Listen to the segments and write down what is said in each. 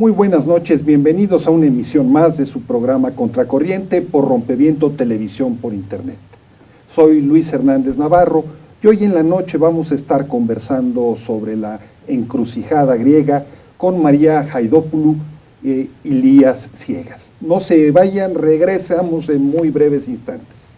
Muy buenas noches, bienvenidos a una emisión más de su programa Contracorriente por Rompeviento Televisión por Internet. Soy Luis Hernández Navarro y hoy en la noche vamos a estar conversando sobre la encrucijada griega con María Haidopoulou e Ilías Ciegas. No se vayan, regresamos en muy breves instantes.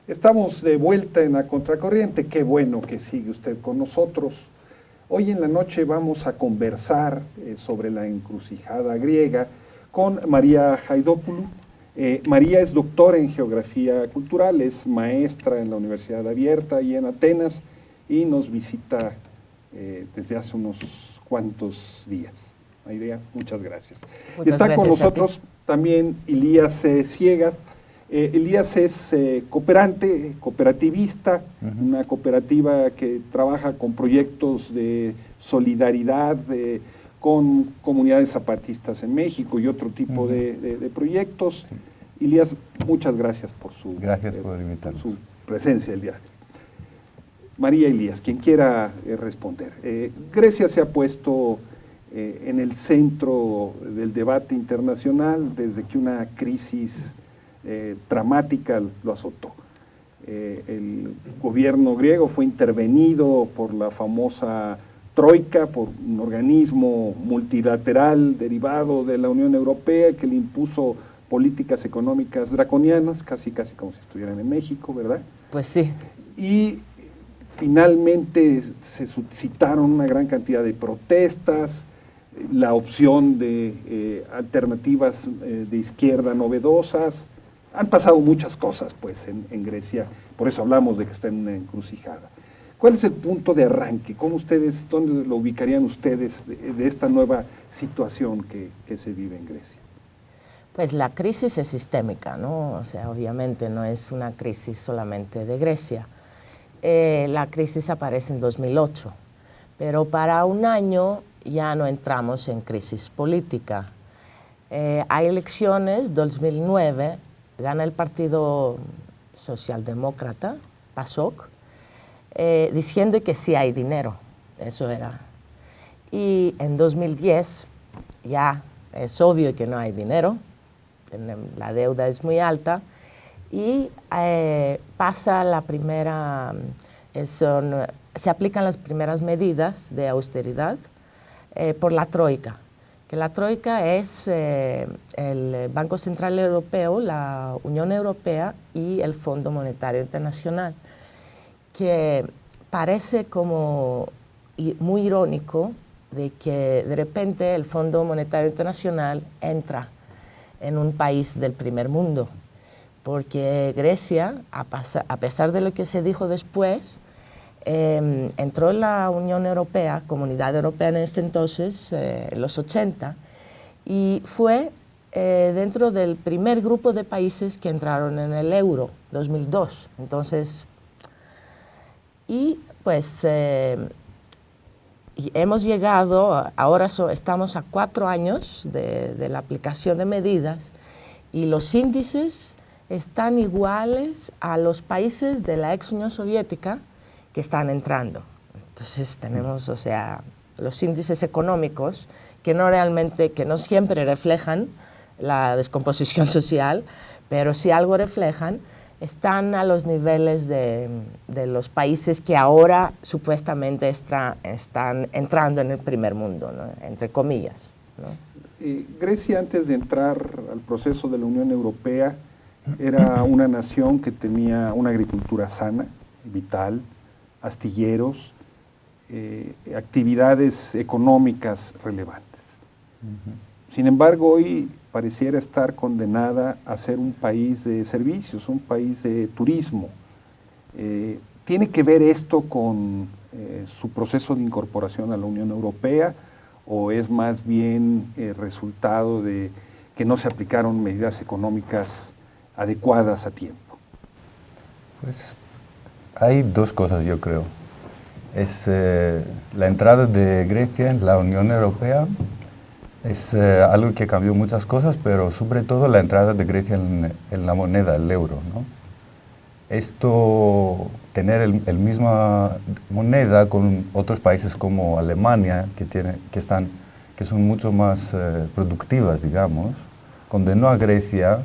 Estamos de vuelta en la Contracorriente, qué bueno que sigue usted con nosotros. Hoy en la noche vamos a conversar sobre la encrucijada griega con María Haidopoulou. María es doctora en Geografía Cultural, es maestra en la Universidad Abierta y en Atenas y nos visita desde hace unos cuantos días. María, muchas gracias. Está con nosotros también Ilías Ciegas. Ilías es cooperativista, una cooperativa que trabaja con proyectos de solidaridad con comunidades zapatistas en México y otro tipo de proyectos. Sí. Ilías, muchas gracias por su presencia el día. María, Ilías, quien quiera responder. Grecia se ha puesto en el centro del debate internacional desde que una crisis dramática lo azotó. El gobierno griego fue intervenido por la famosa Troika, por un organismo multilateral derivado de la Unión Europea que le impuso políticas económicas draconianas, casi como si estuvieran en México, ¿verdad? Pues sí. Y finalmente se suscitaron una gran cantidad de protestas, la opción de alternativas de izquierda novedosas. Han pasado muchas cosas pues en Grecia, por eso hablamos de que está en una encrucijada. ¿Cuál es el punto de arranque? ¿Dónde lo ubicarían ustedes de esta nueva situación que se vive en Grecia? Pues la crisis es sistémica, ¿no? O sea, obviamente no es una crisis solamente de Grecia. La crisis aparece en 2008, pero para un año ya no entramos en crisis política. Hay elecciones, 2009, gana el Partido Socialdemócrata, PASOK, diciendo que sí hay dinero, eso era. Y en 2010 ya es obvio que no hay dinero, la deuda es muy alta, y pasa la primera, se aplican las primeras medidas de austeridad por la Troika. Que la Troika es el Banco Central Europeo, la Unión Europea y el Fondo Monetario Internacional, que parece como muy irónico de que de repente el Fondo Monetario Internacional entra en un país del primer mundo, porque Grecia, a pesar de lo que se dijo después, entró en la Unión Europea, Comunidad Europea en este entonces, en los 80, y fue dentro del primer grupo de países que entraron en el euro, 2002. Entonces, y pues y hemos llegado, ahora estamos a 4 años de la aplicación de medidas y los índices están iguales a los países de la ex Unión Soviética que están entrando. Entonces tenemos, o sea, los índices económicos que no siempre reflejan la descomposición social, pero si algo reflejan, están a los niveles de los países que ahora supuestamente están entrando en el primer mundo, ¿no? Entre comillas. ¿no? Grecia, antes de entrar al proceso de la Unión Europea, era una nación que tenía una agricultura sana, vital, astilleros, actividades económicas relevantes. Sin embargo, hoy pareciera estar condenada a ser un país de servicios, un país de turismo. ¿Tiene que ver esto con su proceso de incorporación a la Unión Europea o es más bien resultado de que no se aplicaron medidas económicas adecuadas a tiempo? Pues hay dos cosas, yo creo. Es la entrada de Grecia en la Unión Europea, es algo que cambió muchas cosas, pero sobre todo la entrada de Grecia en la moneda, el euro, ¿no? Esto, tener el misma moneda con otros países como Alemania, que son mucho más productivas, digamos, condenó a Grecia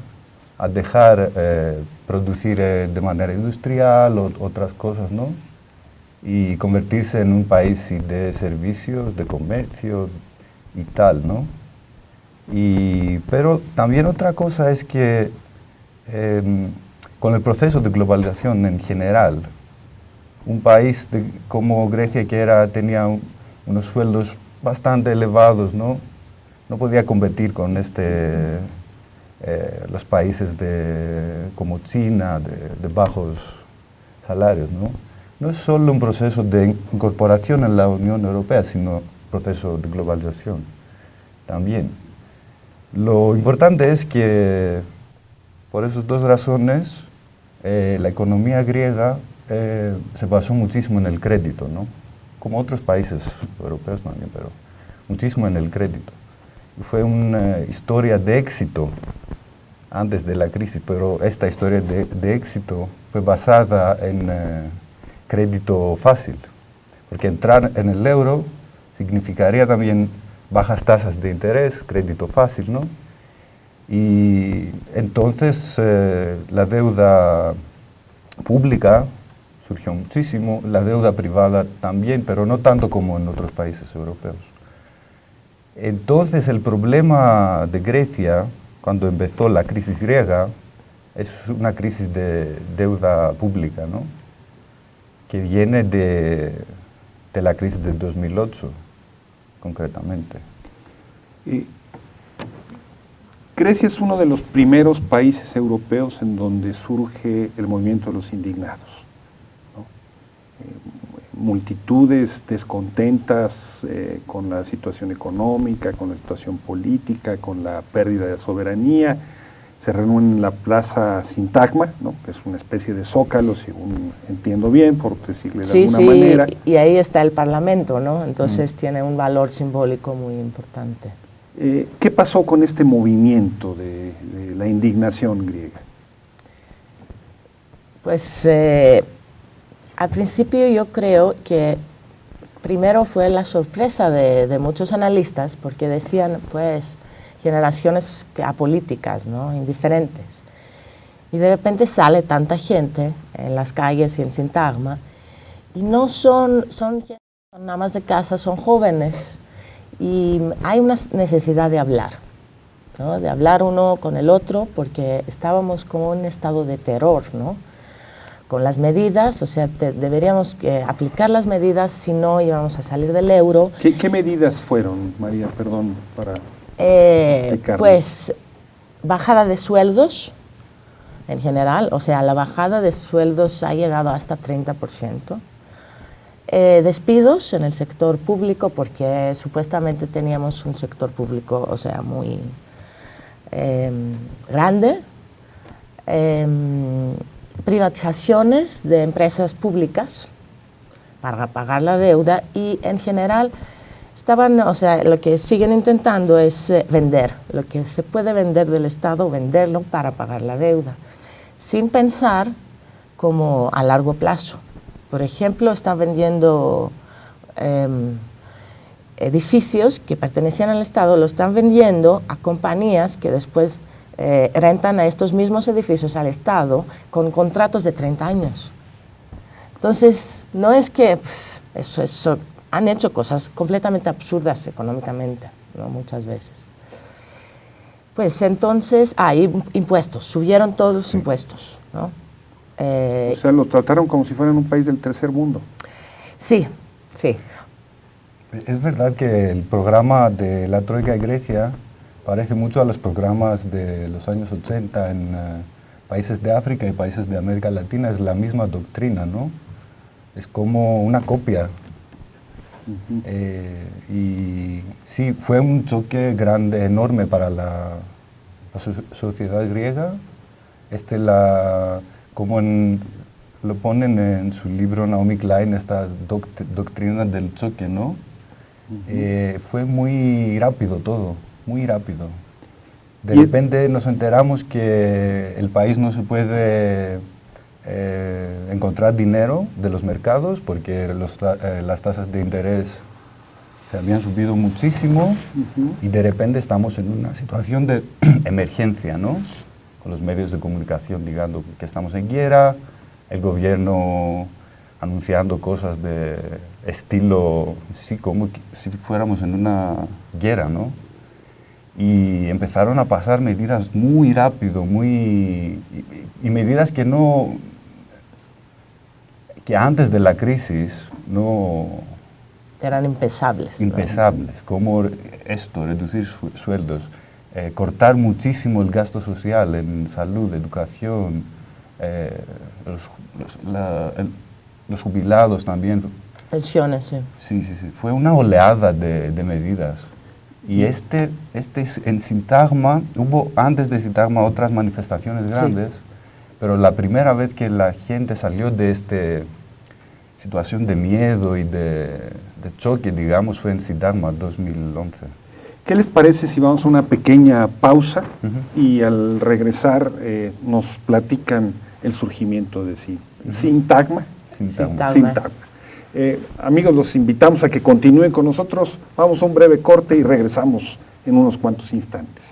a dejar producir de manera industrial o otras cosas, ¿no? Y convertirse en un país de servicios, de comercio y tal, ¿no? Pero también otra cosa es que con el proceso de globalización en general, un país como Grecia, que tenía unos sueldos bastante elevados, ¿no? No podía competir con los países como China, de bajos salarios, ¿no? No es solo un proceso de incorporación en la Unión Europea, sino un proceso de globalización también. Lo importante es que, por esas dos razones, la economía griega se basó muchísimo en el crédito, ¿no? Como otros países europeos también, pero muchísimo en el crédito. Y fue una historia de éxito antes de la crisis, pero esta historia de éxito fue basada en crédito fácil, porque entrar en el euro significaría también bajas tasas de interés, crédito fácil, ¿no? Y entonces la deuda pública surgió muchísimo, la deuda privada también, pero no tanto como en otros países europeos. Entonces el problema de Grecia, cuando empezó la crisis griega, es una crisis de deuda pública, ¿no? Que viene de la crisis del 2008, concretamente. Grecia es uno de los primeros países europeos en donde surge el movimiento de los indignados, ¿no? Multitudes descontentas con la situación económica, con la situación política, con la pérdida de soberanía, se reúnen en la Plaza Sintagma, ¿no? Que es una especie de zócalo, según entiendo bien, por decirle de alguna manera. Y ahí está el Parlamento, ¿no? Entonces tiene un valor simbólico muy importante. ¿Qué pasó con este movimiento de la indignación griega? Pues al principio yo creo que primero fue la sorpresa de muchos analistas, porque decían, pues, generaciones apolíticas, ¿no? Indiferentes. Y de repente sale tanta gente en las calles y en Sintagma, y no son amas de casa, son jóvenes. Y hay una necesidad de hablar, ¿no? De hablar uno con el otro, porque estábamos como en un estado de terror, ¿no? Con las medidas, o sea, deberíamos aplicar las medidas, si no íbamos a salir del euro. ¿Qué medidas fueron, María? Perdón, para explicarnos. Pues bajada de sueldos en general, o sea, la bajada de sueldos ha llegado hasta 30%. Despidos en el sector público, porque supuestamente teníamos un sector público, o sea, muy grande. Privatizaciones de empresas públicas para pagar la deuda, y en general lo que siguen intentando es vender lo que se puede vender del Estado, venderlo para pagar la deuda, sin pensar como a largo plazo. Por ejemplo, están vendiendo edificios que pertenecían al Estado, lo están vendiendo a compañías que después rentan a estos mismos edificios al Estado con contratos de 30 años. Entonces, no es que pues, eso han hecho cosas completamente absurdas económicamente, ¿no? Muchas veces. Pues entonces, impuestos, subieron todos los impuestos, ¿no? O sea, los trataron como si fueran un país del tercer mundo. Sí, sí. Es verdad que el programa de la Troika de Grecia parece mucho a los programas de los años 80 en países de África y países de América Latina. Es la misma doctrina, ¿no? Es como una copia. Y sí, fue un choque grande, enorme para la sociedad griega. Como lo ponen en su libro Naomi Klein, esta doctrina del choque, ¿no? Fue muy rápido todo, muy rápido. De repente nos enteramos que el país no se puede encontrar dinero de los mercados porque las tasas de interés se habían subido muchísimo y de repente estamos en una situación de emergencia, ¿no? Con los medios de comunicación digando que estamos en guerra, el gobierno anunciando cosas de estilo, sí, como si fuéramos en una guerra, ¿no? Y empezaron a pasar medidas muy rápido, y medidas que antes de la crisis no... Eran impensables. Impensables, ¿no? Como esto, reducir sueldos, cortar muchísimo el gasto social en salud, educación, los jubilados también. Pensiones, sí. Sí. Fue una oleada de medidas. Y en Sintagma, antes de Sintagma otras manifestaciones grandes, sí. Pero la primera vez que la gente salió de esta situación de miedo y de choque, digamos, fue en Sintagma 2011. ¿Qué les parece si vamos a una pequeña pausa y al regresar nos platican el surgimiento de Sintagma? Sintagma. Amigos, los invitamos a que continúen con nosotros. Vamos a un breve corte y regresamos en unos cuantos instantes.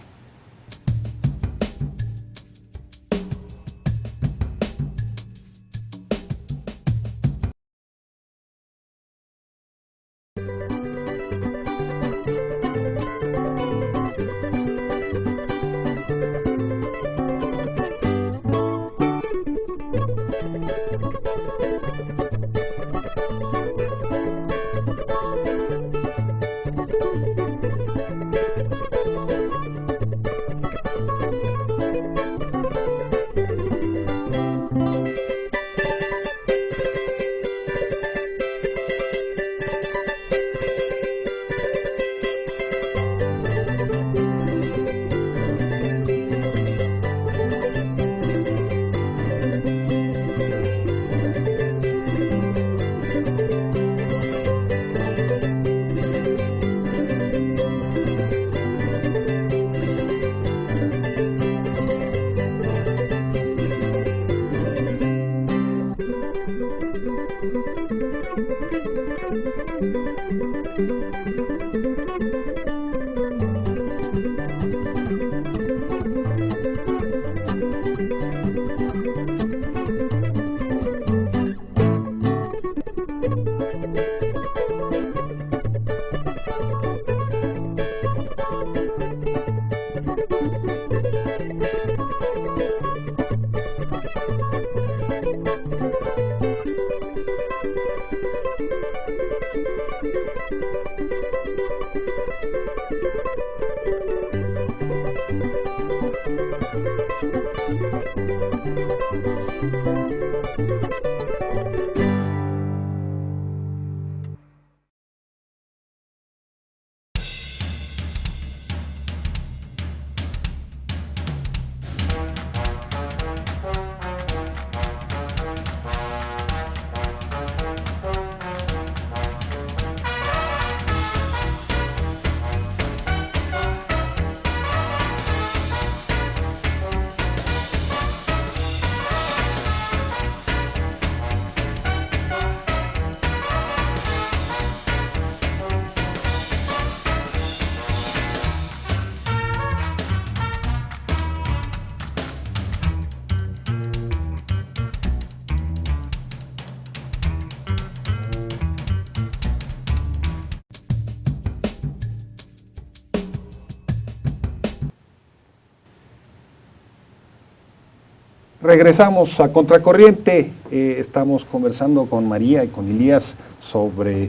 Regresamos a Contracorriente. Estamos conversando con María y con Elías sobre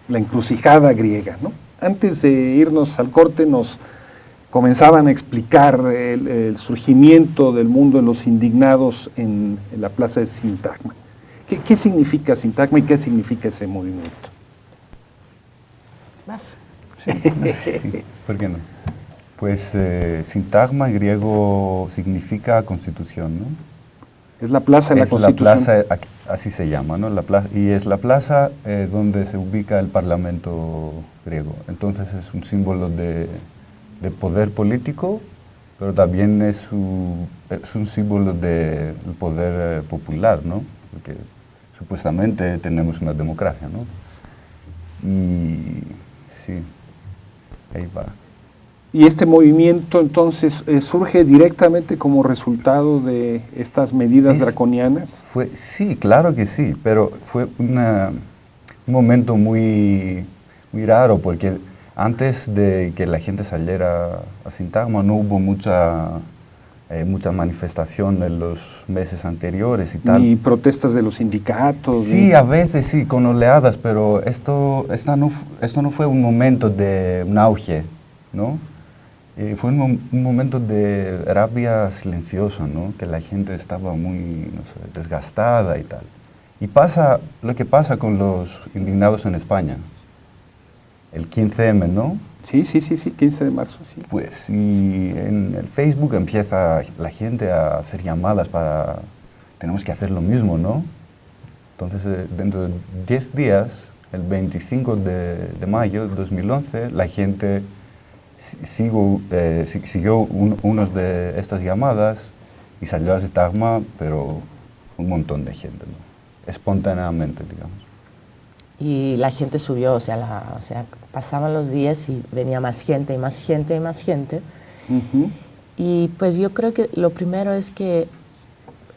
la encrucijada griega, ¿no? Antes de irnos al corte nos comenzaban a explicar el surgimiento del mundo de los indignados en la plaza de Sintagma. ¿Qué significa Sintagma y qué significa ese movimiento? ¿Más? Sí, ¿por qué no? Pues Sintagma en griego significa constitución, ¿no? Es la plaza de la Constitución. La plaza, así se llama, ¿no? Y es la plaza donde se ubica el Parlamento griego. Entonces es un símbolo de poder político, pero también es un símbolo del poder popular, ¿no? Porque supuestamente tenemos una democracia, ¿no? Y sí, ahí va. ¿Y este movimiento entonces surge directamente como resultado de estas medidas draconianas? Sí, claro que sí, pero fue un momento muy raro porque antes de que la gente saliera a Sintagma no hubo mucha manifestación en los meses anteriores y tal. Ni protestas de los sindicatos. Sí, a veces sí, con oleadas, pero esto no fue un momento de un auge, ¿no? Fue un momento de rabia silenciosa, ¿no? Que la gente estaba muy, no sé, desgastada y tal. Y pasa lo que pasa con los indignados en España. El 15M, ¿no? Sí, 15 de marzo, sí. Pues y en el Facebook empieza la gente a hacer llamadas para, tenemos que hacer lo mismo, ¿no? Entonces, dentro de 10 días, el 25 de mayo de 2011, la gente siguió unas de estas llamadas y salió a Sintagma, pero un montón de gente, ¿no? Espontáneamente, digamos. Y la gente subió, o sea, pasaban los días y venía más gente y más gente y más gente. Uh-huh. Y pues yo creo que lo primero es que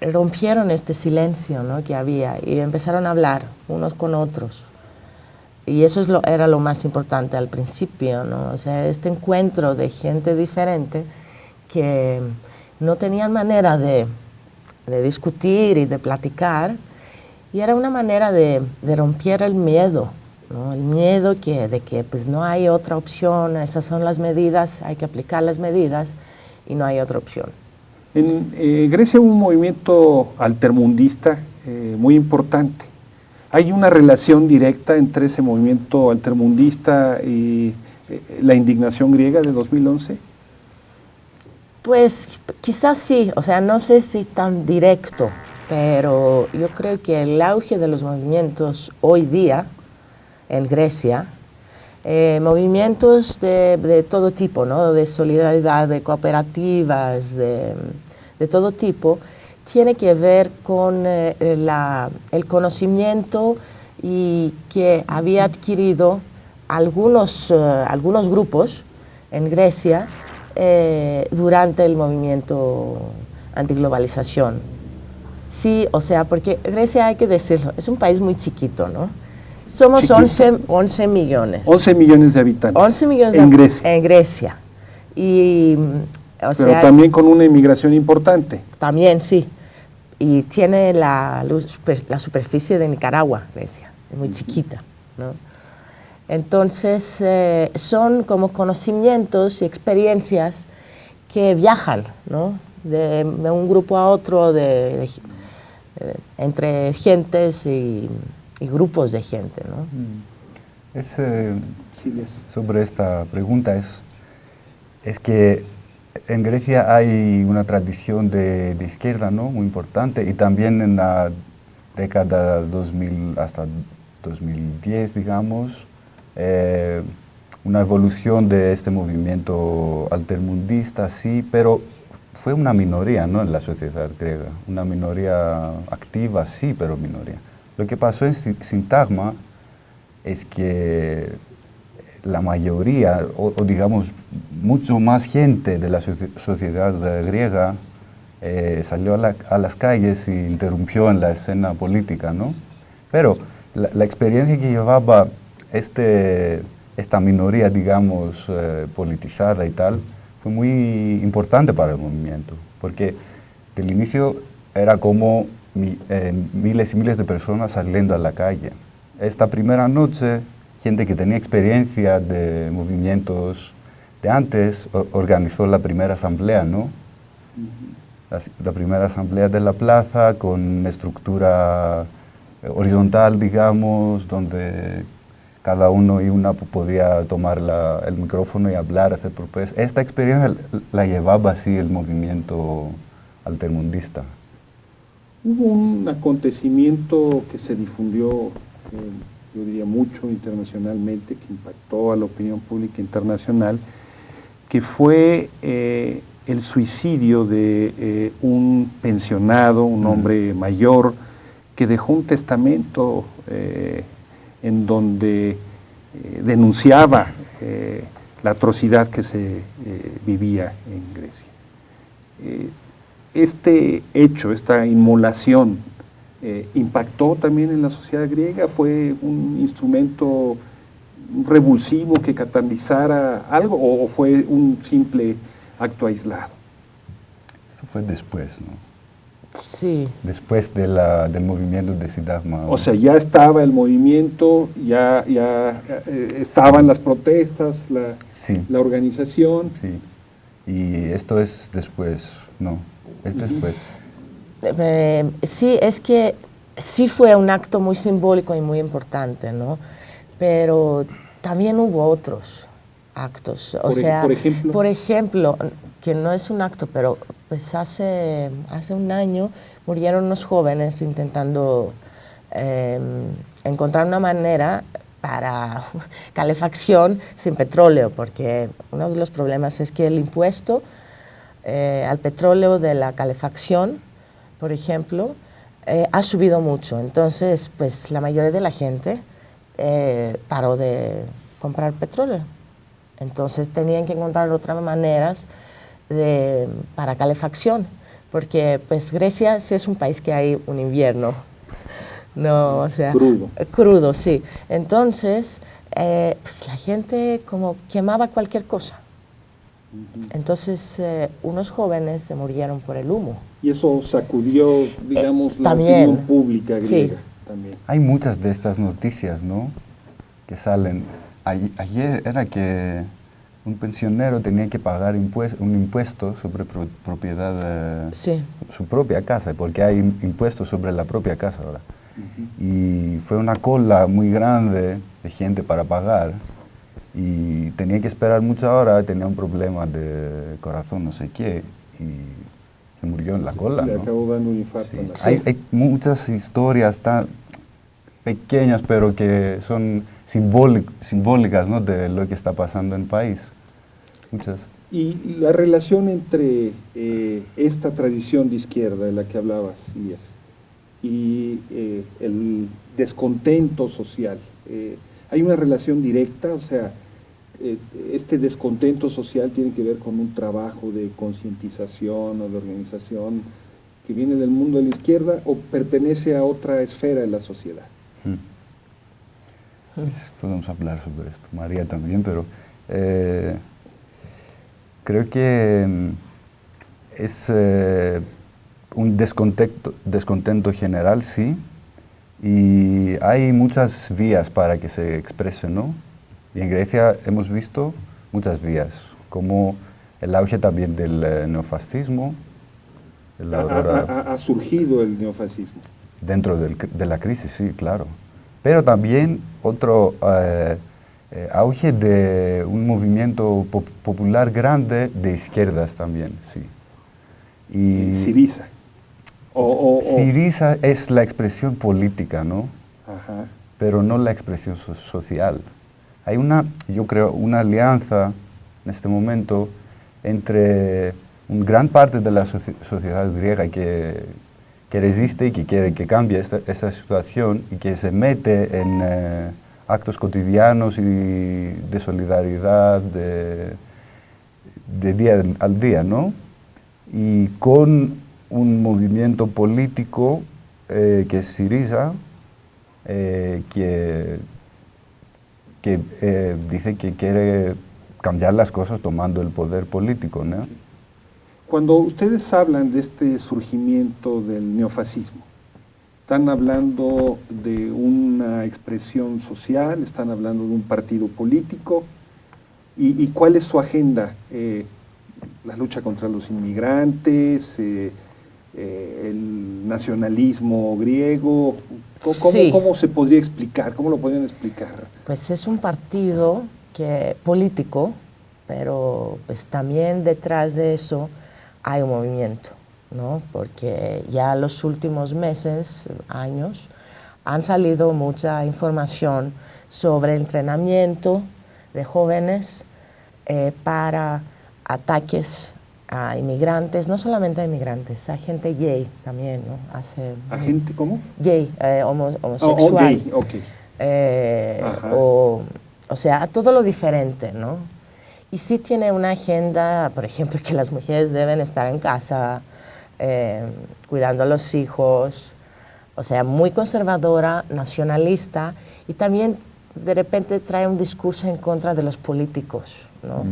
rompieron este silencio, ¿no?, que había y empezaron a hablar unos con otros. Y eso era lo más importante al principio, ¿no? O sea, este encuentro de gente diferente que no tenían manera de discutir y de platicar, y era una manera de romper el miedo, ¿no? El miedo de que pues no hay otra opción, esas son las medidas, hay que aplicar las medidas y no hay otra opción. En Grecia hubo un movimiento altermundista muy importante. ¿Hay una relación directa entre ese movimiento altermundista y la indignación griega de 2011? Pues quizás sí, o sea, no sé si tan directo, pero yo creo que el auge de los movimientos hoy día en Grecia, movimientos de todo tipo, ¿no?, de solidaridad, de cooperativas, de todo tipo, tiene que ver con el conocimiento y que había adquirido algunos grupos en Grecia durante el movimiento antiglobalización. Sí, o sea, porque Grecia, hay que decirlo, es un país muy chiquito, ¿no? Somos 11 millones. 11 millones de habitantes. 11 millones en Grecia. En Grecia. Y, pero también con una inmigración importante. También, sí. Y tiene la superficie de Nicaragua, Grecia, es muy chiquita, ¿no? Entonces, son como conocimientos y experiencias que viajan, ¿no?, de un grupo a otro, entre gentes y grupos de gente, ¿no? Sobre esta pregunta es que en Grecia hay una tradición de izquierda, ¿no?, muy importante, y también en la década 2000 hasta 2010, digamos, una evolución de este movimiento altermundista, sí, pero fue una minoría, ¿no?, en la sociedad griega, una minoría activa, sí, pero minoría. Lo que pasó en Sintagma es que la mayoría, o digamos, mucho más gente de la sociedad griega salió a las calles e interrumpió en la escena política, ¿no? Pero la experiencia que llevaba esta minoría, digamos, politizada y tal, fue muy importante para el movimiento, porque Del inicio era como miles y miles de personas saliendo a la calle. Esta primera noche, gente que tenía experiencia de movimientos de antes organizó la primera asamblea, ¿no? La primera asamblea de la plaza con estructura horizontal, digamos, donde cada uno y una podía tomar el micrófono y hablar, hacer propuestas. Esta experiencia la llevaba así el movimiento altermundista. Hubo un acontecimiento que se difundió, yo diría mucho internacionalmente, que impactó a la opinión pública internacional, que fue el suicidio de un pensionado, un hombre mayor, que dejó un testamento en donde denunciaba la atrocidad que se vivía en Grecia. Este hecho, esta inmolación, impactó también en la sociedad griega, fue un instrumento revulsivo que catalizara algo o fue un simple acto aislado. Eso fue después, ¿no? Sí. Después del movimiento de Siddhartha. O sea, ya estaba el movimiento, ya estaban las protestas, la organización. Sí, y esto es después, ¿no? Es después. Sí, es que sí fue un acto muy simbólico y muy importante, ¿no? Pero también hubo otros actos. Por ejemplo, que no es un acto, pero pues hace un año murieron unos jóvenes intentando encontrar una manera para calefacción sin petróleo, porque uno de los problemas es que el impuesto al petróleo de la calefacción, por ejemplo, ha subido mucho. Entonces, pues la mayoría de la gente paró de comprar petróleo. Entonces tenían que encontrar otras maneras para calefacción, porque pues Grecia sí es un país que hay un invierno, no, o sea, crudo, sí. Entonces, pues la gente como quemaba cualquier cosa. Entonces, unos jóvenes se murieron por el humo. Y eso sacudió, digamos, la opinión pública griega. Sí. También. Hay muchas de estas noticias, ¿no?, que salen. Ayer era que un pensionero tenía que pagar un impuesto sobre propiedad, su propia casa, porque hay impuestos sobre la propia casa ahora. Y fue una cola muy grande de gente para pagar y tenía que esperar muchas horas, tenía un problema de corazón, no sé qué, y se murió en la cola. Le ¿no? acabó dando un infarto. Sí. En la Hay muchas historias tan pequeñas, pero que son simbólicas, ¿no?, de lo que está pasando en el país. Muchas. Y la relación entre esta tradición de izquierda de la que hablabas, Ilías, y el descontento social, ¿hay una relación directa? O sea, este descontento social tiene que ver con un trabajo de concientización o de organización que viene del mundo de la izquierda o pertenece a otra esfera de la sociedad. Podemos hablar sobre esto, María también, pero creo que es un descontento general, sí, y hay muchas vías para que se exprese, ¿no? Y en Grecia hemos visto muchas vías, como el auge también del neofascismo. Ha surgido el neofascismo. Dentro de la crisis, sí, claro. Pero también otro auge de un movimiento popular grande de izquierdas también, sí. Y Syriza. Syriza es la expresión política, ¿no? Ajá. Pero no la expresión social. Hay yo creo, una alianza en este momento entre una gran parte de la sociedad griega que resiste y que quiere que cambie esta situación y que se mete en actos cotidianos y de solidaridad de día al día, ¿no? Y con un movimiento político que es Syriza, que dice que quiere cambiar las cosas tomando el poder político, ¿no? Cuando ustedes hablan de este surgimiento del neofascismo, ¿están hablando de una expresión social? ¿Están hablando de un partido político? ¿Y cuál es su agenda? ¿La lucha contra los inmigrantes? ¿El nacionalismo griego? ¿Cómo se podría explicar? ¿Cómo lo podrían explicar? Pues es un partido político, pero pues también detrás de eso hay un movimiento, ¿no? Porque ya los últimos meses, años, han salido mucha información sobre entrenamiento de jóvenes para ataques a inmigrantes, no solamente a inmigrantes, a gente gay también, ¿no? ¿A gente cómo? Gay, homosexual. Gay, ok. O sea, a todo lo diferente, ¿no? Y sí tiene una agenda, por ejemplo, que las mujeres deben estar en casa, cuidando a los hijos, o sea, muy conservadora, nacionalista, y también de repente trae un discurso en contra de los políticos, ¿no?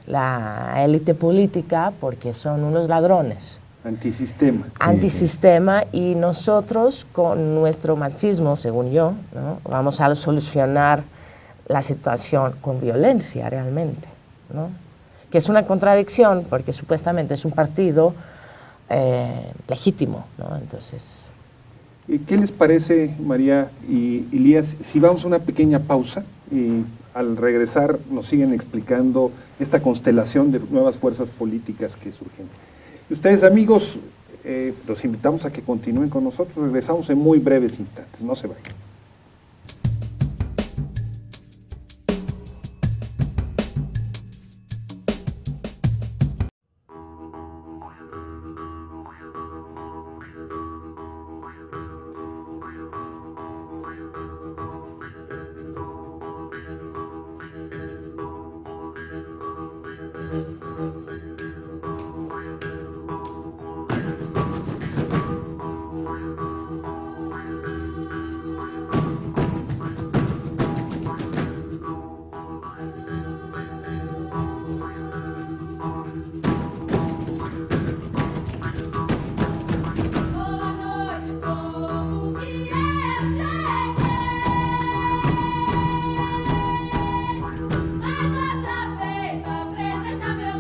La élite política, porque son unos ladrones. Antisistema. Antisistema, y nosotros con nuestro machismo, según yo, ¿no? Vamos a solucionar la situación con violencia realmente, ¿no? Que es una contradicción porque supuestamente es un partido legítimo, ¿no? Entonces... ¿Qué les parece, María y Elías, si vamos a una pequeña pausa y al regresar nos siguen explicando esta constelación de nuevas fuerzas políticas que surgen? Y ustedes, amigos, los invitamos a que continúen con nosotros. Regresamos en muy breves instantes, no se vayan. Mais outra vez apresenta meu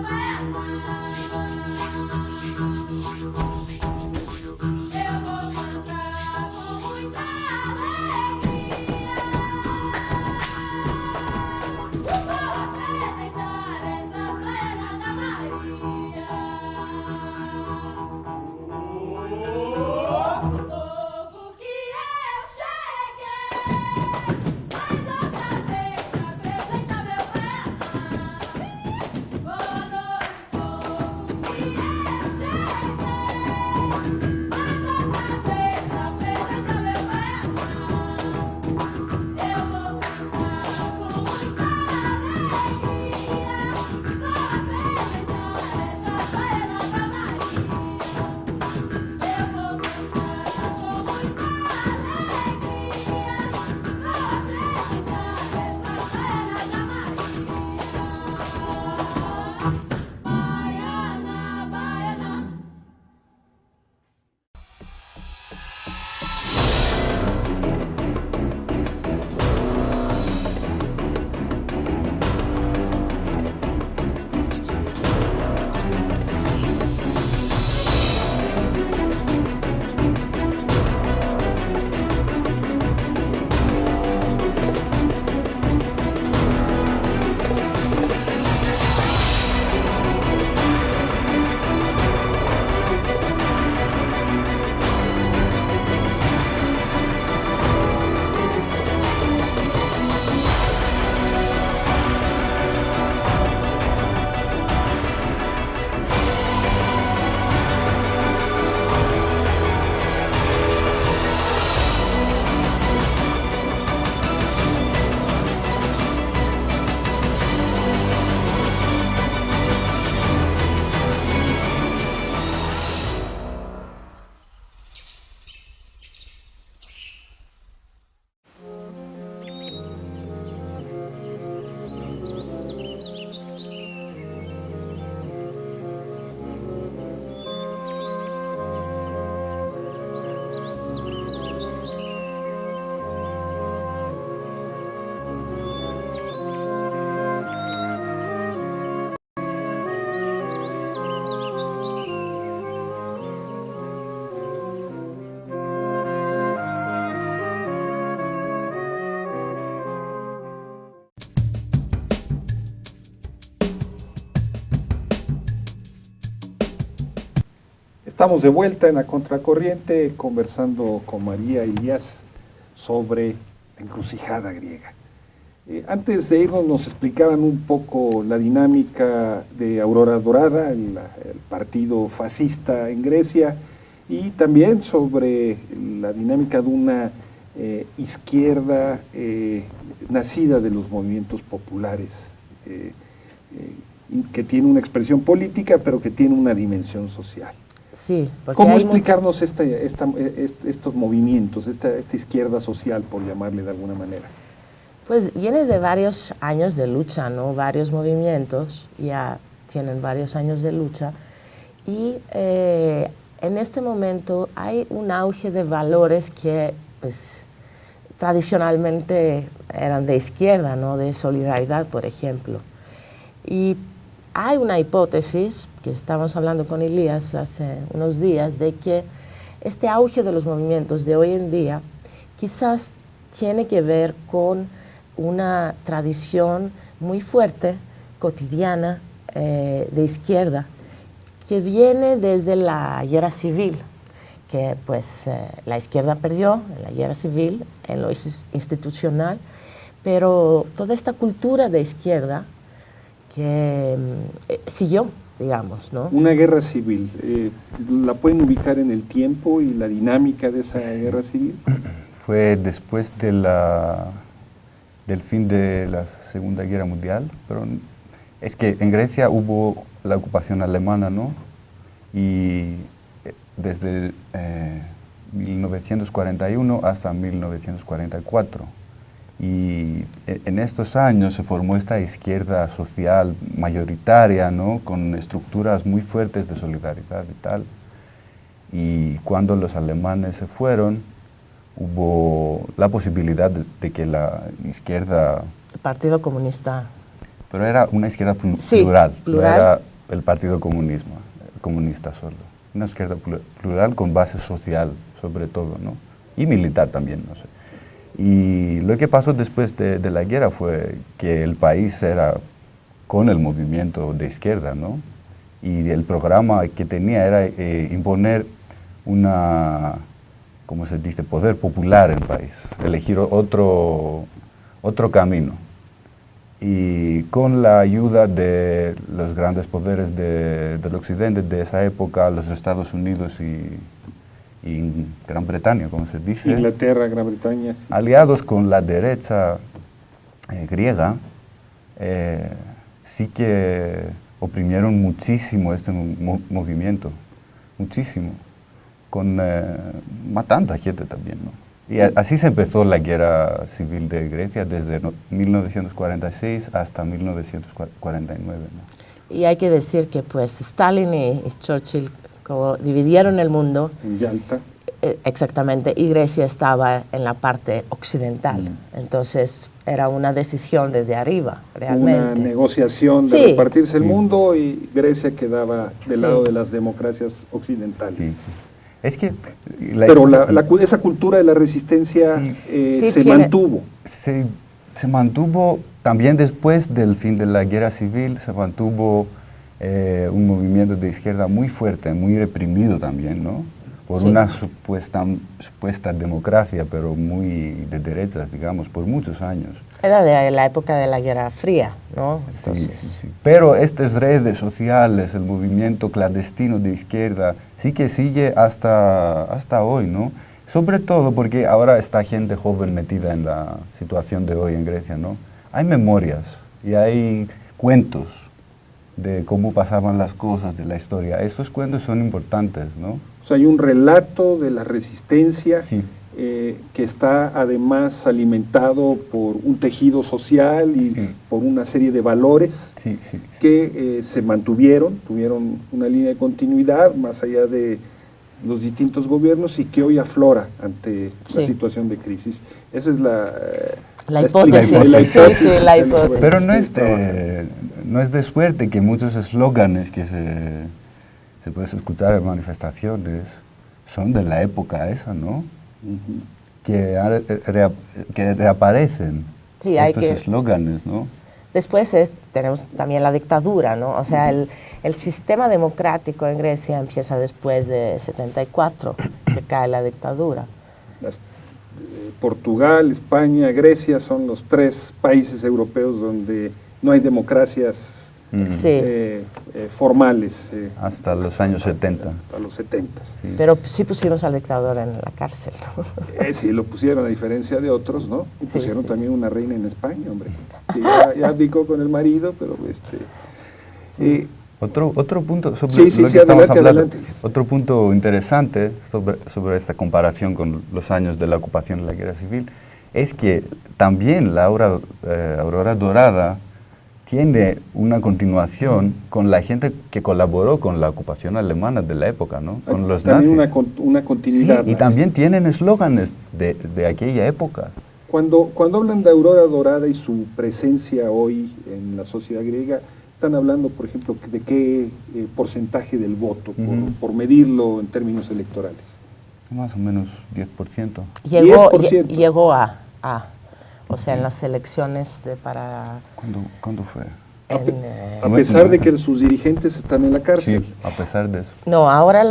Estamos de vuelta en la Contracorriente conversando con María Ilías sobre la encrucijada griega. Antes de irnos nos explicaban un poco la dinámica de Aurora Dorada, el partido fascista en Grecia, y también sobre la dinámica de una izquierda nacida de los movimientos populares, que tiene una expresión política, pero que tiene una dimensión social. Sí, ¿Cómo explicarnos estos movimientos, esta izquierda social, por llamarle de alguna manera? Pues viene de varios años de lucha, ¿no? Varios movimientos ya tienen varios años de lucha y en este momento hay un auge de valores que pues, tradicionalmente eran de izquierda, ¿no? De solidaridad, por ejemplo. Y hay una hipótesis, que estábamos hablando con Ilías hace unos días, de que este auge de los movimientos de hoy en día quizás tiene que ver con una tradición muy fuerte, cotidiana, de izquierda, que viene desde la guerra civil, que pues la izquierda perdió en la guerra civil, en lo institucional, pero toda esta cultura de izquierda que siguió, digamos, ¿no? Una guerra civil, ¿la pueden ubicar en el tiempo y la dinámica de esa guerra civil? Fue después de del fin de la Segunda Guerra Mundial, pero es que en Grecia hubo la ocupación alemana, ¿no? Y desde 1941 hasta 1944. Y en estos años se formó esta izquierda social mayoritaria, ¿no? Con estructuras muy fuertes de solidaridad y tal. Y cuando los alemanes se fueron, hubo la posibilidad de que la izquierda... El Partido Comunista. Pero era una izquierda plural, sí, plural. No era el Partido Comunista solo. Una izquierda plural con base social, sobre todo, ¿no? Y militar también, no sé. Y lo que pasó después de la guerra fue que el país era con el movimiento de izquierda, ¿no? Y el programa que tenía era imponer una, ¿cómo se dice?, poder popular en el país, elegir otro camino. Y con la ayuda de los grandes poderes del occidente de esa época, los Estados Unidos y Gran Bretaña, como se dice. Inglaterra, Gran Bretaña. Sí. Aliados con la derecha griega, sí que oprimieron muchísimo este movimiento, muchísimo, matando a gente también, ¿no? Y así se empezó la guerra civil de Grecia desde 1946 hasta 1949, ¿no? Y hay que decir que pues Stalin y Churchill como dividieron el mundo. En Yalta. Exactamente, y Grecia estaba en la parte occidental. Entonces era una decisión desde arriba, realmente. Una negociación de repartirse el mundo y Grecia quedaba del lado de las democracias occidentales. Sí. Es que pero esa cultura de la resistencia se mantuvo. Se mantuvo también después del fin de la guerra civil, se mantuvo un movimiento de izquierda muy fuerte, muy reprimido también, ¿no? Por una supuesta democracia, pero muy de derechas, digamos, por muchos años. Era de la época de la Guerra Fría, ¿no? Entonces... Sí. Pero estas redes sociales, el movimiento clandestino de izquierda, sí que sigue hasta hoy, ¿no? Sobre todo porque ahora está gente joven metida en la situación de hoy en Grecia, ¿no? Hay memorias y hay cuentos de cómo pasaban las cosas, de la historia. Estos cuentos son importantes, ¿no? O sea, hay un relato de la resistencia que está además alimentado por un tejido social y por una serie de valores que se mantuvieron, tuvieron una línea de continuidad más allá de los distintos gobiernos y que hoy aflora ante la situación de crisis. Esa es la hipótesis. La hipótesis. Pero no es de suerte que muchos eslóganes que se pueden escuchar en manifestaciones son de la época esa, ¿no? que reaparecen estos eslóganes, ¿no? Después tenemos también la dictadura, ¿no? O sea, el sistema democrático en Grecia empieza después de 74, que cae la dictadura. Portugal, España, Grecia son los 3 países europeos donde no hay democracias formales. Hasta los años 70. Hasta los 70. Sí. Pero sí pusimos al dictador en la cárcel, ¿no? Sí, lo pusieron a diferencia de otros, ¿no? Y pusieron también una reina en España, hombre, que ya abdicó con el marido, pero Otro punto sobre lo que estamos hablando, otro punto interesante sobre esta comparación con los años de la ocupación y la guerra civil, es que también la Aurora Dorada tiene una continuación con la gente que colaboró con la ocupación alemana de la época, ¿no? Con los nazis. También una continuidad. Sí, y también tienen eslóganes de aquella época. Cuando hablan de Aurora Dorada y su presencia hoy en la sociedad griega, están hablando, por ejemplo, de qué porcentaje del voto, por medirlo en términos electorales. Más o menos 10%. Llegó a o sea, en las elecciones para... ¿Cuándo fue? A pesar de que sus dirigentes están en la cárcel. Sí, a pesar de eso. No, ahora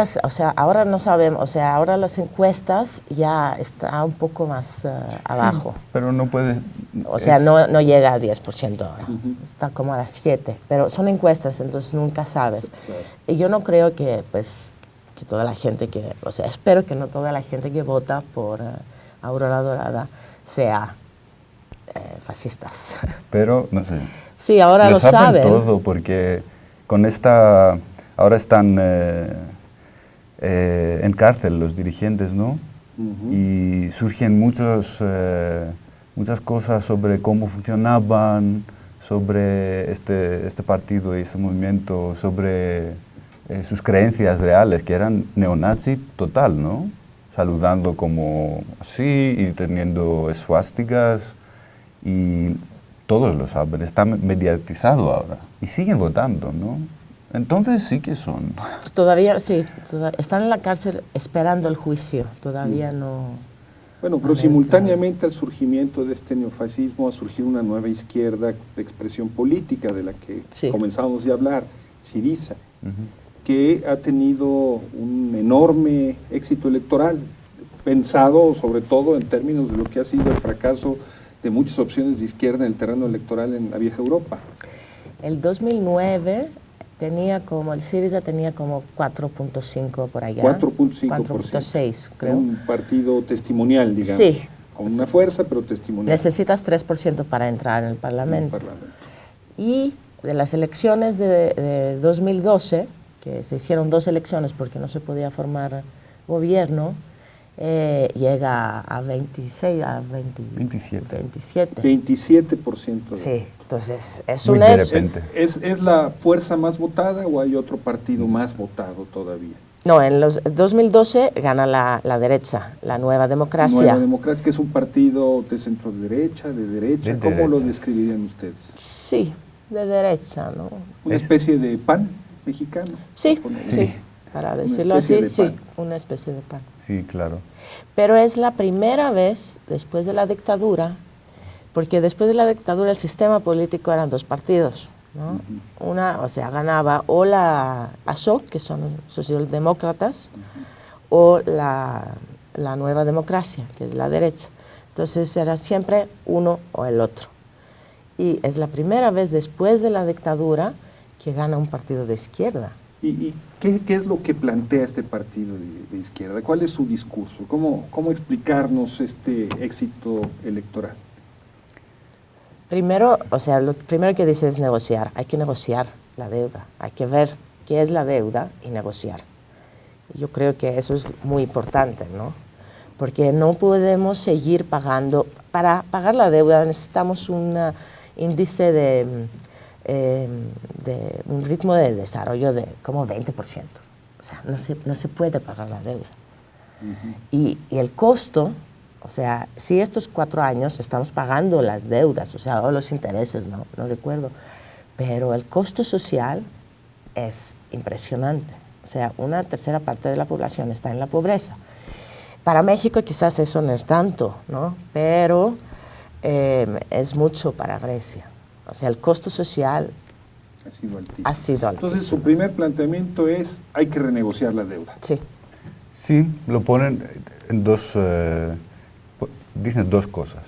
no sabemos, o sea, ahora las encuestas ya está un poco más abajo. Sí, pero no puede... O sea, no llega a 10% ahora, está como a las 7, pero son encuestas, entonces nunca sabes. Claro. Y yo no creo que, que toda la gente o sea, espero que no toda la gente que vota por Aurora Dorada sea fascistas. Pero, no sé. Sí, ahora lo saben. Todo, porque con ahora están en cárcel los dirigentes, ¿no? Y surgen muchas cosas sobre cómo funcionaban, sobre este partido y este movimiento, sobre sus creencias reales, que eran neonazi total, ¿no? Saludando como así y teniendo esvásticas, y todos lo saben, está mediatizado ahora, y siguen votando, ¿no? Entonces sí que son. Todavía, sí, están en la cárcel esperando el juicio, todavía no... Bueno, pero simultáneamente al surgimiento de este neofascismo ha surgido una nueva izquierda de expresión política de la que comenzamos ya a hablar, Syriza, que ha tenido un enorme éxito electoral, pensado sobre todo en términos de lo que ha sido el fracaso de muchas opciones de izquierda en el terreno electoral en la vieja Europa. El 2009 el Syriza tenía como 4.5 por allá. 4.6, creo. Un partido testimonial, digamos. Sí. Con una fuerza, pero testimonial. Necesitas 3% para entrar en el Parlamento. Y de las elecciones de 2012, que se hicieron 2 elecciones porque no se podía formar gobierno, llega a 27. 27%. Sí, entonces ¿Es la fuerza más votada o hay otro partido más votado todavía? No, en los 2012 gana la derecha, la Nueva Democracia. Nueva Democracia, que es un partido de centro derecha, de derecha. ¿Cómo lo describirían ustedes? Sí, de derecha, ¿no? ¿Una especie de PAN mexicano? Sí, para decirlo así, sí, una especie de PAN. Sí, claro. Pero es la primera vez después de la dictadura, porque después de la dictadura el sistema político eran 2 partidos, ¿no? Ganaba o la PASOK, que son socialdemócratas, o la Nueva Democracia, que es la derecha. Entonces era siempre uno o el otro. Y es la primera vez después de la dictadura que gana un partido de izquierda. ¿Y qué es lo que plantea este partido de izquierda? ¿Cuál es su discurso? ¿Cómo explicarnos este éxito electoral? Primero, lo primero que dice es negociar. Hay que negociar la deuda. Hay que ver qué es la deuda y negociar. Yo creo que eso es muy importante, ¿no? Porque no podemos seguir pagando. Para pagar la deuda necesitamos un índice de un ritmo de desarrollo de como 20%. O sea, no se puede pagar la deuda. Y el costo, o sea, si estos 4 años estamos pagando las deudas, o sea, o los intereses, no recuerdo, pero el costo social es impresionante. O sea, 1/3 parte de la población está en la pobreza. Para México quizás eso no es tanto, ¿no? Pero es mucho para Grecia. O sea, el costo social Ha sido altísimo. ha sido altísimo. Entonces, su primer planteamiento es, hay que renegociar la deuda. Sí. Sí, lo ponen en dos, dicen dos cosas.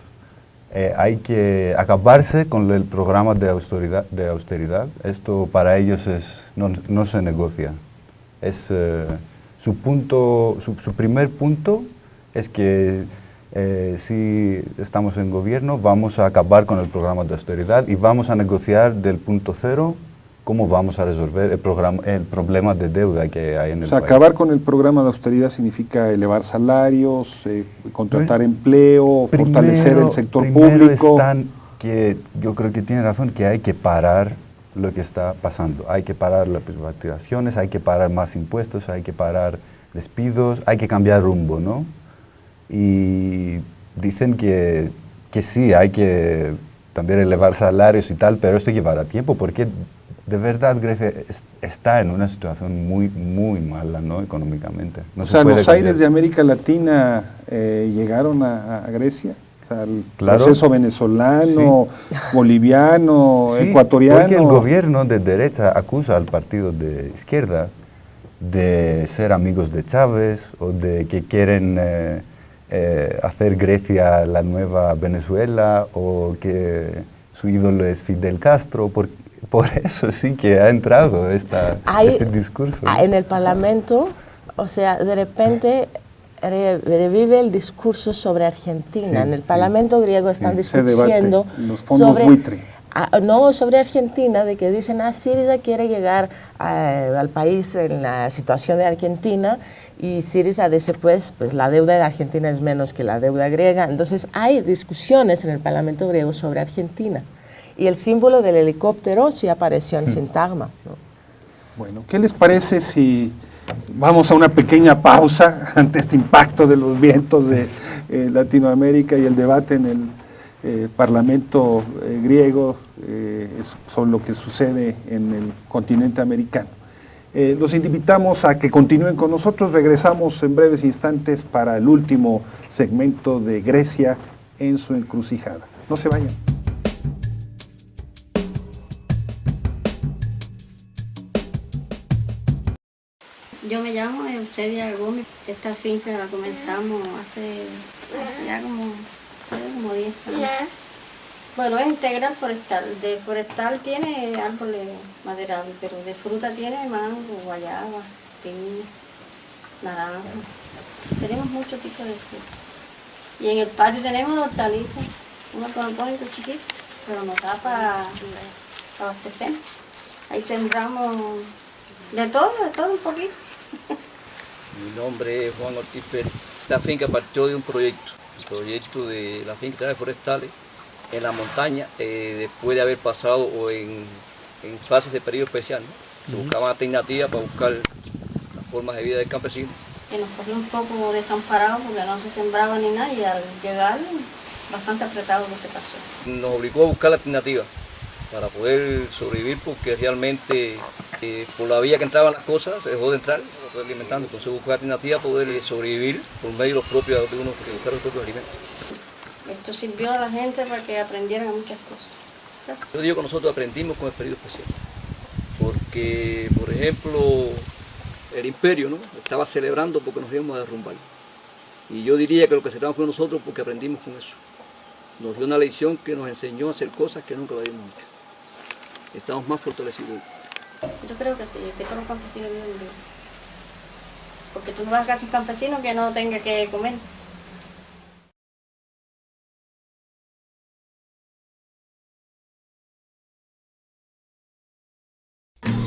Hay que acabarse con el programa de austeridad. Esto para ellos no se negocia. Su primer punto es que si estamos en gobierno vamos a acabar con el programa de austeridad y vamos a negociar del punto cero cómo vamos a resolver el problema de deuda que hay en el país. Acabar con el programa de austeridad significa elevar salarios, contratar empleo, fortalecer el sector público. Que yo creo que tiene razón, que hay que parar lo que está pasando. Hay que parar las privatizaciones, hay que parar más impuestos, hay que parar despidos, hay que cambiar rumbo, ¿no? Y dicen que sí, hay que también elevar salarios y tal, pero esto llevará tiempo, porque de verdad Grecia está en una situación muy, muy mala, ¿no? Económicamente. No O se sea, puede los cambiar. aires de América Latina llegaron a Grecia. O sea, el Claro. proceso venezolano, boliviano, Sí, ecuatoriano. porque el gobierno de derecha acusa al partido de izquierda de ser amigos de Chávez o de que quieren hacer Grecia la nueva Venezuela o que su ídolo es Fidel Castro. Por eso sí que ha entrado este discurso, ¿no? En el Parlamento, o sea, de repente revive el discurso sobre Argentina. Sí, en el Parlamento griego están se discutiendo debate, los fondos buitre. no sobre Argentina, de que dicen, Syriza quiere llegar al país en la situación de Argentina, y Syriza dice, pues la deuda de Argentina es menos que la deuda griega. Entonces hay discusiones en el Parlamento griego sobre Argentina. Y el símbolo del helicóptero sí apareció en sintagma, ¿no? Bueno, ¿qué les parece si vamos a una pequeña pausa ante este impacto de los vientos de Latinoamérica y el debate en el Parlamento griego sobre lo que sucede en el continente americano? Los invitamos a que continúen con nosotros. Regresamos en breves instantes para el último segmento de Grecia en su encrucijada. No se vayan. Yo me llamo Eusebia Gómez. Esta finca la comenzamos hace ya como 10 años. Bueno, es integral forestal. De forestal tiene árboles maderables, pero de fruta tiene mango, guayaba, piña, naranja. Tenemos muchos tipos de fruta. Y en el patio tenemos los hortalizas, unos conopónicos chiquitos, pero nos da para abastecer. Ahí sembramos de todo un poquito. Mi nombre es Juan Ortiz Pérez. La finca partió de un proyecto, el proyecto de la finca de forestales en la montaña, después de haber pasado en fases de periodo especial, ¿no? Buscaban alternativas para buscar las formas de vida del campesino. Y nos cogió un poco desamparados porque no se sembraba ni nada, y al llegar bastante apretado que se pasó. Nos obligó a buscar alternativas para poder sobrevivir, porque realmente por la vía que entraban las cosas se dejó de entrar, se fue alimentando. Entonces buscar alternativas para poder sobrevivir por medio de los propios, de uno que buscar los propios alimentos. Esto sirvió a la gente para que aprendieran muchas cosas. Yo digo que nosotros aprendimos con el periodo especial, porque, por ejemplo, el imperio, ¿no?, estaba celebrando porque nos íbamos a derrumbar. Y yo diría que lo que celebramos fue nosotros porque aprendimos con eso. Nos dio una lección que nos enseñó a hacer cosas que nunca lo habíamos hecho. Estamos más fortalecidos. Yo creo que sí, que todos los campesinos viven bien. Porque tú no vas a sacar a un campesino que no tenga que comer.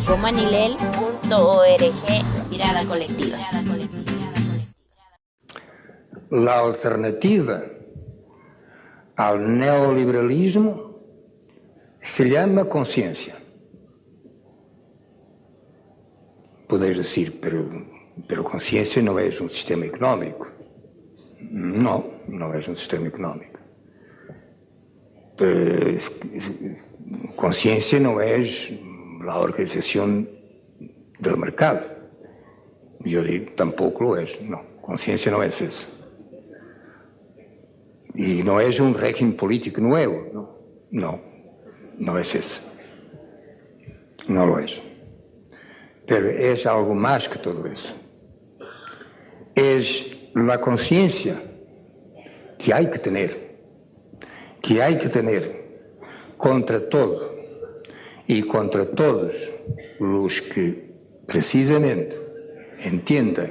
comanilel.org Mirada Colectiva. La alternativa al neoliberalismo se llama conciencia. Podeis decir, pero conciencia no es un sistema económico. No, no es un sistema económico. Conciencia no es la organización del mercado. Yo digo, tampoco lo es. No, conciencia no es eso. Y no es un régimen político nuevo, no. no es eso. No lo es. Pero es algo más que todo eso. Es la conciencia que hay que tener contra todo y contra todos los que precisamente entiendan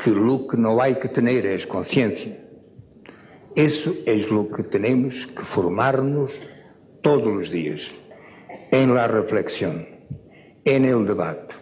que lo que no hay que tener es conciencia. Eso es lo que tenemos que formarnos todos los días, en la reflexión, en el debate.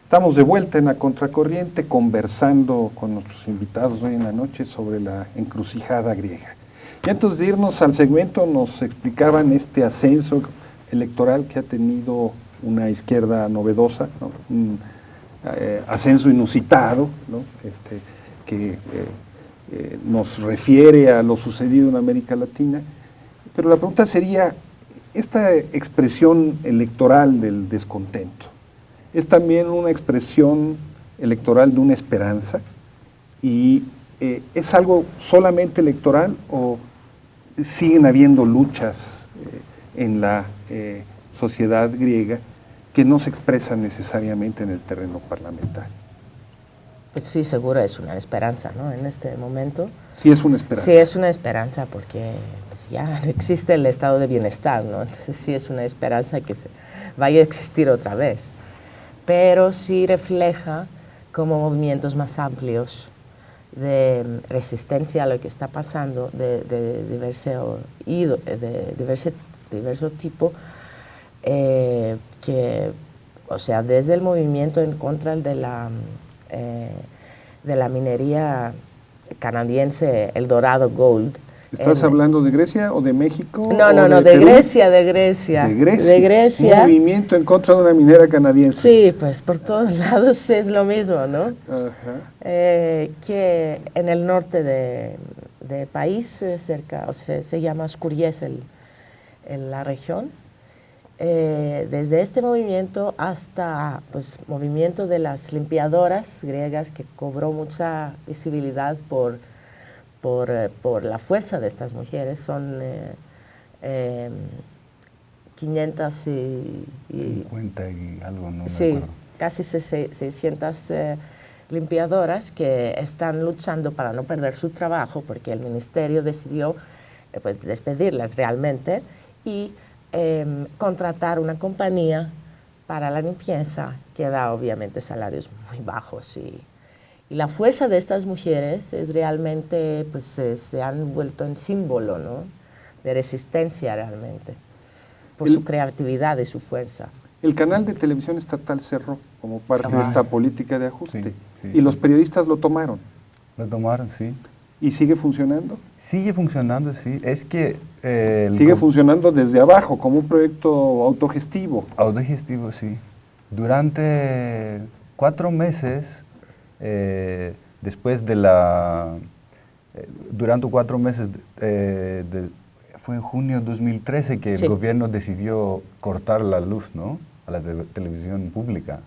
Estamos de vuelta en la Contracorriente conversando con nuestros invitados hoy en la noche sobre la encrucijada griega. Y antes de irnos al segmento nos explicaban este ascenso electoral que ha tenido una izquierda novedosa, ¿no? Un ascenso inusitado, ¿no? Que nos refiere a lo sucedido en América Latina. Pero la pregunta sería, esta expresión electoral del descontento, ¿es también una expresión electoral de una esperanza? ¿Y es algo solamente electoral o siguen habiendo luchas en la sociedad griega que no se expresan necesariamente en el terreno parlamentario? Pues sí, seguro es una esperanza, ¿no? En este momento. Sí es una esperanza. Sí es una esperanza porque pues, ya no existe el estado de bienestar, ¿no? Entonces sí es una esperanza que vaya a existir otra vez. Pero sí refleja como movimientos más amplios de resistencia a lo que está pasando, de diverso tipo, que, o sea, desde el movimiento en contra de la minería canadiense, el Dorado Gold. ¿Estás hablando de Grecia o de México? No, de Grecia, de Grecia. De Grecia. De Grecia. Un movimiento en contra de una minera canadiense. Sí, pues por todos lados es lo mismo, ¿no? Ajá. Que en el norte de país, cerca, o sea, se llama Skouries la región. Desde este movimiento hasta pues movimiento de las limpiadoras griegas, que cobró mucha visibilidad por la fuerza de estas mujeres. Son 500 y 50 y algo, no me sí, acuerdo. casi 600 limpiadoras que están luchando para no perder su trabajo, porque el ministerio decidió pues, despedirlas realmente y contratar una compañía para la limpieza que da obviamente salarios muy bajos. Y la fuerza de estas mujeres es realmente, pues se han vuelto en símbolo, ¿no? De resistencia realmente, por su creatividad y su fuerza. El canal de televisión estatal cerró como parte de esta política de ajuste. Sí, y los periodistas lo tomaron. Lo tomaron, sí. ¿Y sigue funcionando? Sigue funcionando, sí. Es que... sigue funcionando desde abajo, como un proyecto autogestivo. Autogestivo, sí. Durante 4 meses, después de la... durante 4 meses, fue en junio de 2013 que sí. El gobierno decidió cortar la luz, ¿no? A la televisión pública.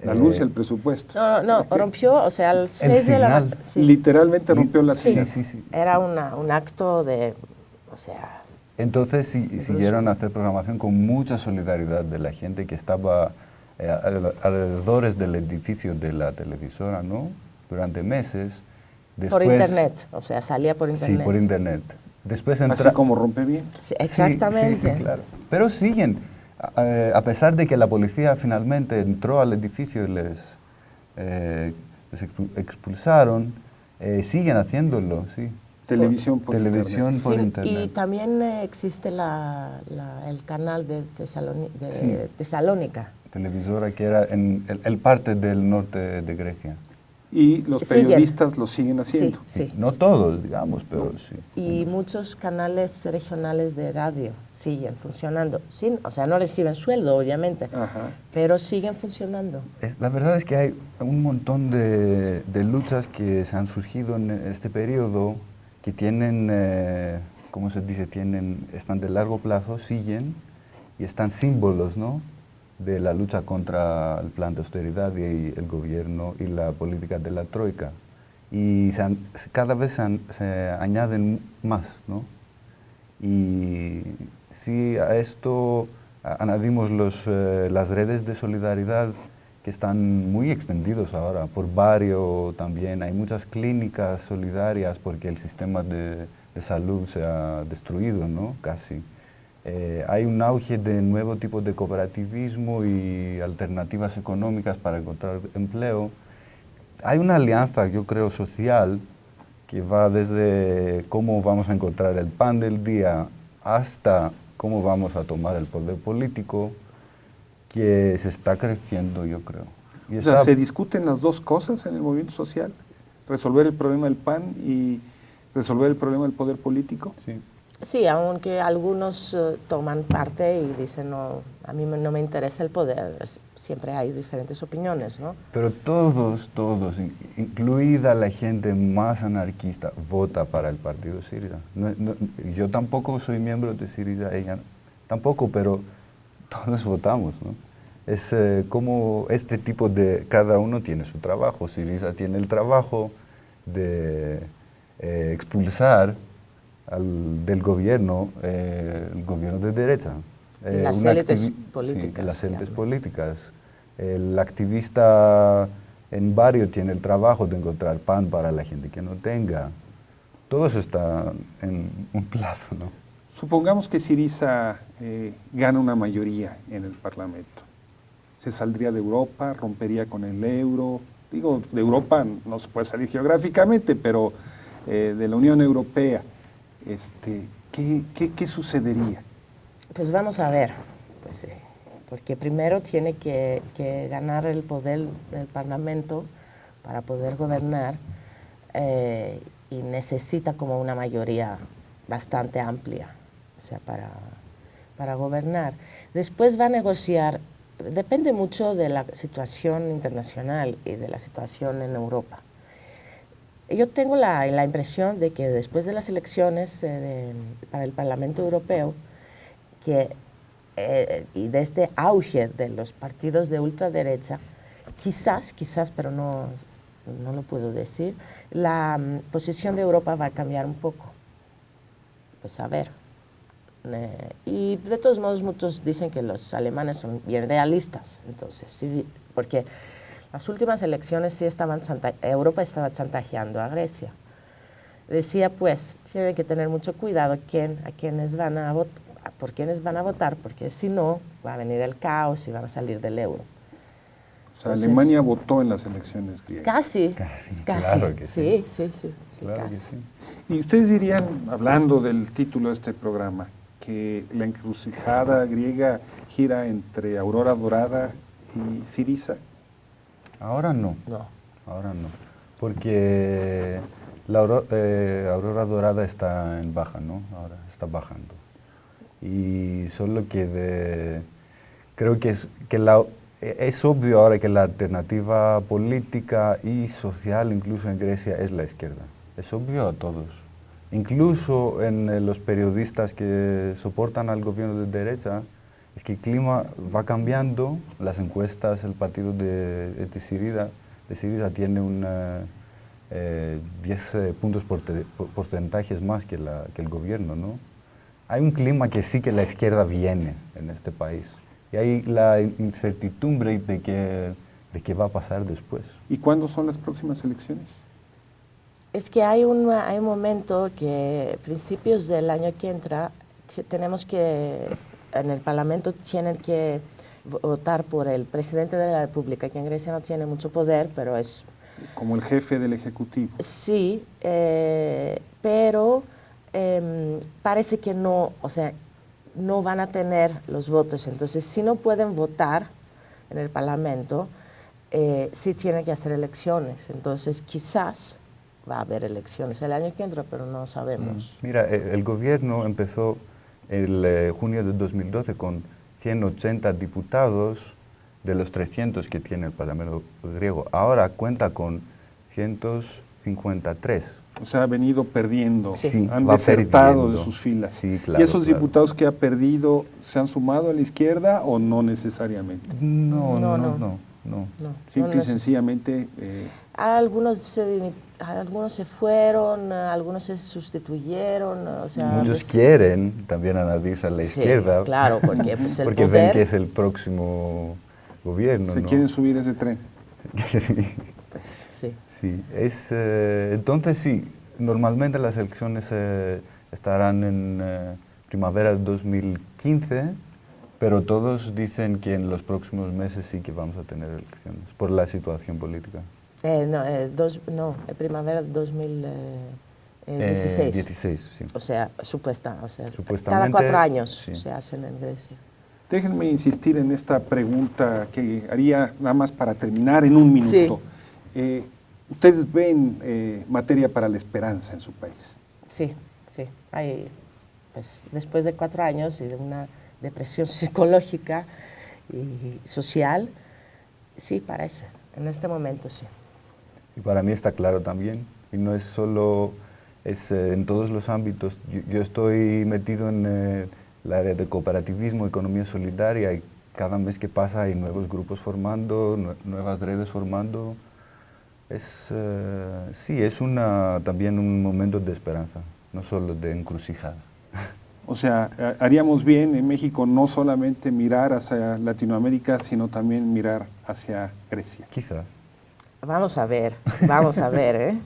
La luz y el presupuesto. No, rompió, o sea, al 6 de la... Sí. Literalmente rompió la señal. Sí. Era un acto de, o sea... Entonces siguieron a hacer programación con mucha solidaridad de la gente que estaba alrededor del edificio de la televisora, ¿no? Durante meses. Después, por internet, o sea, salía por internet. Sí, por internet. Después Así como Rompevientos. Sí, exactamente. Sí, claro. Pero siguen, a pesar de que la policía finalmente entró al edificio y les expulsaron, siguen haciéndolo, sí. Televisión por Televisión internet. por Sí, internet. y también existe el canal de Tesalónica. Televisora que era en el parte del norte de Grecia. Y los Siguen. periodistas lo siguen haciendo. Sí. No todos, digamos, pero sí. Y muchos canales regionales de radio siguen funcionando. O sea, no reciben sueldo, obviamente, Ajá. pero siguen funcionando. La verdad es que hay un montón de luchas que se han surgido en este periodo que tienen, ¿cómo se dice? Están de largo plazo, siguen y están símbolos, ¿no?, de la lucha contra el plan de austeridad y el gobierno y la política de la troika. Y cada vez se añaden más, ¿no? Y si a esto añadimos las redes de solidaridad que están muy extendidos ahora, por barrio también, hay muchas clínicas solidarias porque el sistema de salud se ha destruido, ¿no?, casi. Hay un auge de nuevo tipo de cooperativismo y alternativas económicas para encontrar empleo. Hay una alianza, yo creo, social, que va desde cómo vamos a encontrar el pan del día hasta cómo vamos a tomar el poder político, que se está creciendo, yo creo. Y O sea, se discuten las dos cosas en el movimiento social, resolver el problema del PAN y resolver el problema del poder político. Sí. Sí, aunque algunos toman parte y dicen, no, a mí no me interesa el poder, siempre hay diferentes opiniones, ¿no? Pero todos, incluida la gente más anarquista, vota para el partido Syriza. Yo tampoco soy miembro de Syriza, ella tampoco, pero todos votamos, ¿no? Es como este tipo de, cada uno tiene su trabajo. Syriza tiene el trabajo de expulsar del gobierno, el gobierno de derecha. Las élites políticas. Sí, las élites políticas. El activista en barrio tiene el trabajo de encontrar pan para la gente que no tenga. Todo eso está en un plazo, ¿no? Supongamos que Syriza gana una mayoría en el Parlamento. Se saldría de Europa, rompería con el euro. Digo, de Europa no se puede salir geográficamente, pero de la Unión Europea. ¿Qué sucedería? Pues vamos a ver, pues, porque primero tiene que ganar el poder del Parlamento para poder gobernar y necesita como una mayoría bastante amplia, o sea, para gobernar. Después va a negociar, depende mucho de la situación internacional y de la situación en Europa. Yo tengo la impresión de que después de las elecciones para el Parlamento Europeo, y de este auge de los partidos de ultraderecha, quizás, pero no lo puedo decir, la posición de Europa va a cambiar un poco. Pues a ver. Y de todos modos muchos dicen que los alemanes son bien realistas, entonces, sí, porque las últimas elecciones sí Europa estaba chantajeando a Grecia. Decía, pues, tienen que tener mucho cuidado por quiénes van a votar, porque si no, va a venir el caos y van a salir del euro. O sea, Alemania votó en las elecciones griegas. Casi. Claro que sí, claro casi. que sí. Y ustedes dirían, hablando del título de este programa, que la encrucijada griega gira entre Aurora Dorada y Syriza. Ahora no. No. Ahora no. Porque la aurora dorada está en baja, ¿no? Ahora está bajando. Y solo creo que es obvio ahora que la alternativa política y social, incluso en Grecia, es la izquierda. Es obvio a todos. Incluso en los periodistas que soportan al gobierno de derecha, es que el clima va cambiando, las encuestas, el partido de Syriza tiene 10 puntos porcentajes más que el gobierno, ¿no? Hay un clima que sí que la izquierda viene en este país. Y hay la incertidumbre de qué va a pasar después. ¿Y cuándo son las próximas elecciones? Es que hay un momento que principios del año que entra tenemos que, en el Parlamento tienen que votar por el presidente de la República, que en Grecia no tiene mucho poder, pero es... Como el jefe del Ejecutivo. Sí, pero parece que no, o sea, no van a tener los votos. Entonces, si no pueden votar en el Parlamento, sí tienen que hacer elecciones. Entonces, quizás va a haber elecciones el año que entra, pero no sabemos. Mira, el gobierno empezó en junio de 2012 con 180 diputados de los 300 que tiene el Parlamento griego. Ahora cuenta con 153. O sea, ha venido perdiendo, Sí, han va desertado perdiendo. de sus filas. Sí, claro, ¿Y esos claro. diputados que ha perdido se han sumado a la izquierda o no necesariamente? No. Simple y no sencillamente... Algunos se fueron, algunos se sustituyeron, o sea... Muchos quieren también añadirse a la Sí, izquierda. claro, porque pues, el porque poder... ven que es el próximo gobierno, se ¿no? quieren subir ese tren. Sí. Pues, sí. Sí, entonces sí, normalmente las elecciones estarán en primavera de 2015, pero todos dicen que en los próximos meses sí que vamos a tener elecciones, por la situación política. Primavera de 2016. 16, sí. O sea, Supuestamente, cada 4 años sí. se hacen en Grecia. Déjenme insistir en esta pregunta que haría nada más para terminar en un minuto. Sí. ¿Ustedes ven materia para la esperanza en su país? Sí. Hay, pues, después de 4 años y de una depresión psicológica y social, sí, parece. En este momento sí. Y para mí está claro también, y no es solo, es en todos los ámbitos. Yo estoy metido en el área de cooperativismo, economía solidaria, y cada mes que pasa hay nuevos grupos formando, nuevas redes formando. Sí, es también un momento de esperanza, no solo de encrucijada. O sea, haríamos bien en México no solamente mirar hacia Latinoamérica, sino también mirar hacia Grecia. Quizá. Vamos a ver, ¿eh?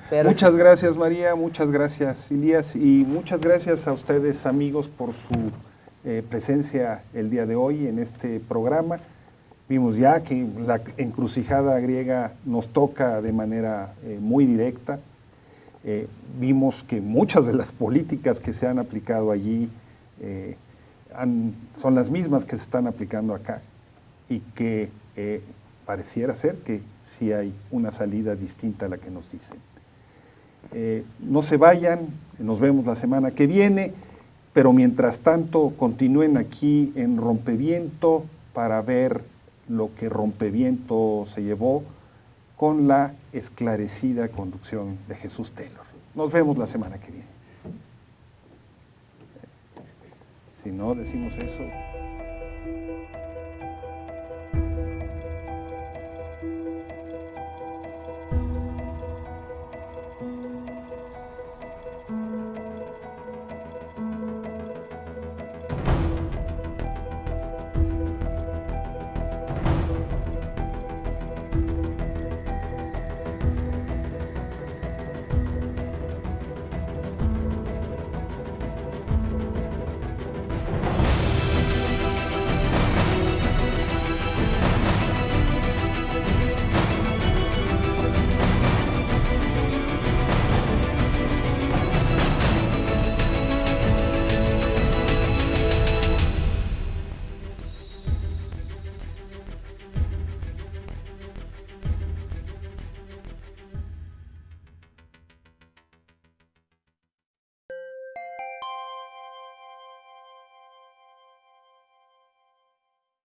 Pero... Muchas gracias, María, muchas gracias, Elías, y muchas gracias a ustedes, amigos, por su presencia el día de hoy en este programa. Vimos ya que la encrucijada griega nos toca de manera muy directa. Vimos que muchas de las políticas que se han aplicado allí son las mismas que se están aplicando acá y que pareciera ser que sí hay una salida distinta a la que nos dicen. No se vayan, nos vemos la semana que viene, pero mientras tanto continúen aquí en Rompeviento para ver lo que Rompeviento se llevó con la esclarecida conducción de Jesús Taylor. Nos vemos la semana que viene. Si no decimos eso...